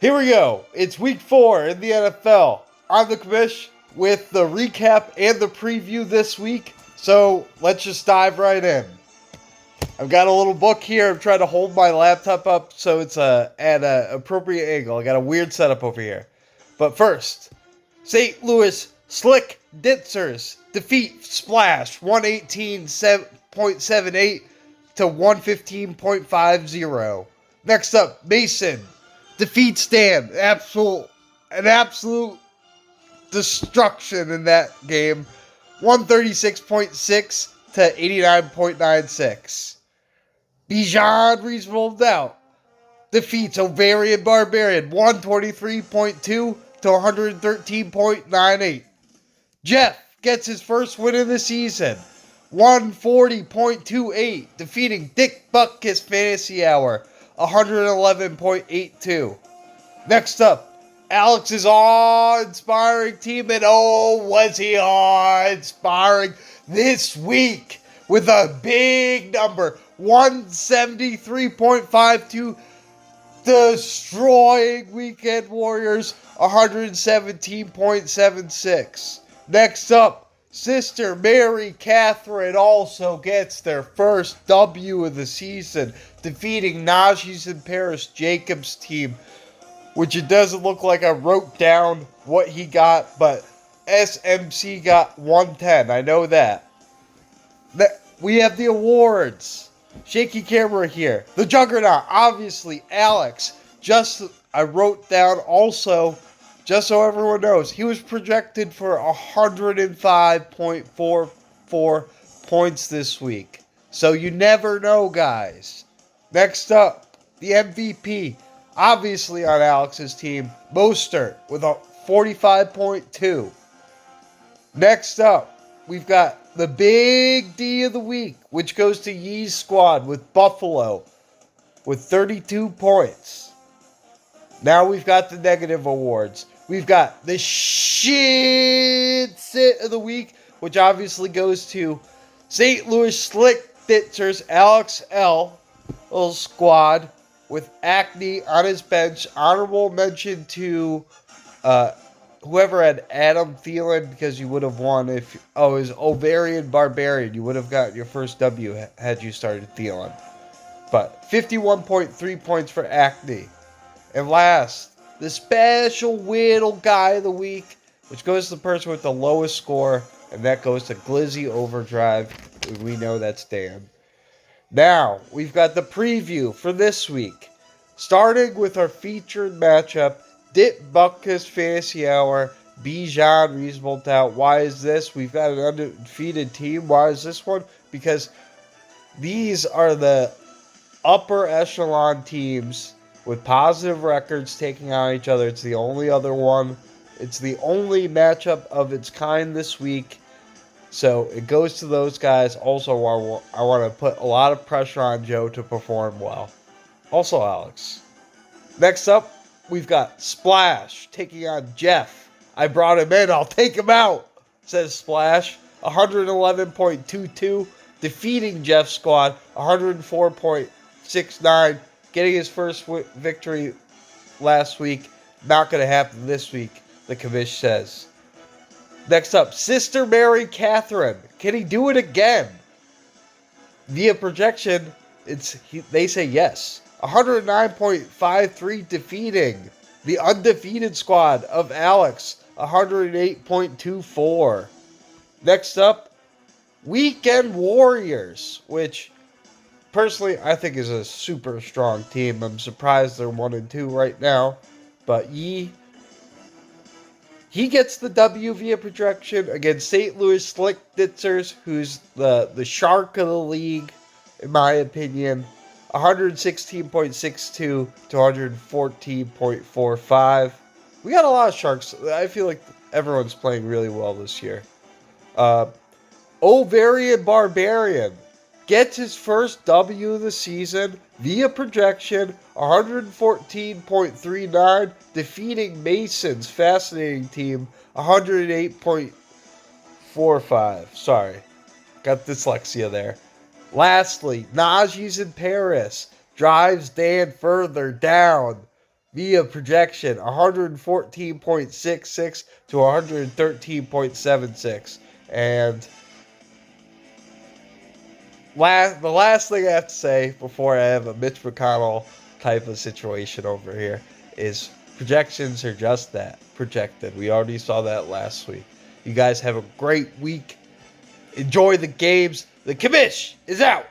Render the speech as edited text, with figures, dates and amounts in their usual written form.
Here we go. It's week 4 in the NFL. I'm the commish with the recap and the preview this week. So let's just dive right in. I've got a little book here. I'm trying to hold my laptop up so it's at an appropriate angle. I got a weird setup over here. But first, St. Louis Slick Ditzers defeat Splash 118.78 to 115.50. Next up, Mason defeats Stan. An absolute destruction in that game. 136.6 to 89.96. Bijan Reasonable Doubt defeats Ovarian Barbarian 123.2 to 113.98. Jeff gets his first win of the season, 140.28, defeating Dick Butkus Fantasy Hour, 111.82. Next up, Alex's awe-inspiring team, and oh, was he awe-inspiring this week with a big number, 173.52, destroying Weekend Warriors, 117.76. Next up, Sister Mary Catherine also gets their first W of the season, defeating Najee's and Paris Jacobs' team, which it doesn't look like I wrote down what he got, but SMC got 110. I know that. We have the awards. Shaky camera here. The Juggernaut, obviously, Alex. I wrote down also, just so everyone knows, he was projected for 105.44 points this week. So you never know, guys. Next up, the MVP, obviously on Alex's team, Mostert with a 45.2. Next up, we've got the big D of the week, which goes to Yee's squad with Buffalo with 32 points. Now we've got the negative awards. We've got the shit sit of the week, which obviously goes to St. Louis Slick Ditzers Alex L. squad with Acne on his bench. Honorable mention to whoever had Adam Thielen, because you would have won if... Oh, it was Ovarian Barbarian. You would have gotten your first W had you started Thielen. But 51.3 points for Acne. And last, the special Whittle guy of the week, which goes to the person with the lowest score, and that goes to Glizzy Overdrive. We know that's Dan. Now, we've got the preview for this week. Starting with our featured matchup, Dick Butkus Fantasy Hour, Bijan Reasonable Doubt. Why is this? We've got an undefeated team. Why is this one? Because these are the upper echelon teams with positive records taking on each other. It's the only other one. It's the only matchup of its kind this week. So it goes to those guys. Also, I want to put a lot of pressure on Joe to perform well. Also, Alex. Next up, we've got Splash taking on Jeff. I brought him in. I'll take him out, says Splash. 111.22, defeating Jeff's squad. 104.69, getting his first victory last week. Not going to happen this week, the commish says. Next up, Sister Mary Catherine. Can he do it again? Via projection, they say yes. 109.53, defeating the undefeated squad of Alex. 108.24. Next up, Weekend Warriors, which personally I think is a super strong team. I'm surprised they're 1-2 right now. But he gets the W via projection against St. Louis Slick Ditzers, who's the shark of the league, in my opinion. 116.62 to 114.45. We got a lot of sharks. I feel like everyone's playing really well this year. Ovarian Barbarian gets his first W of the season via projection, 114.39, defeating Mason's fascinating team, 108.45. Sorry, got dyslexia there. Lastly, Najee's in Paris drives Dan further down via projection 114.66 to 113.76. And the last thing I have to say before I have a Mitch McConnell type of situation over here is projections are just that, projected. We already saw that last week. You guys have a great week. Enjoy the games. The commish is out.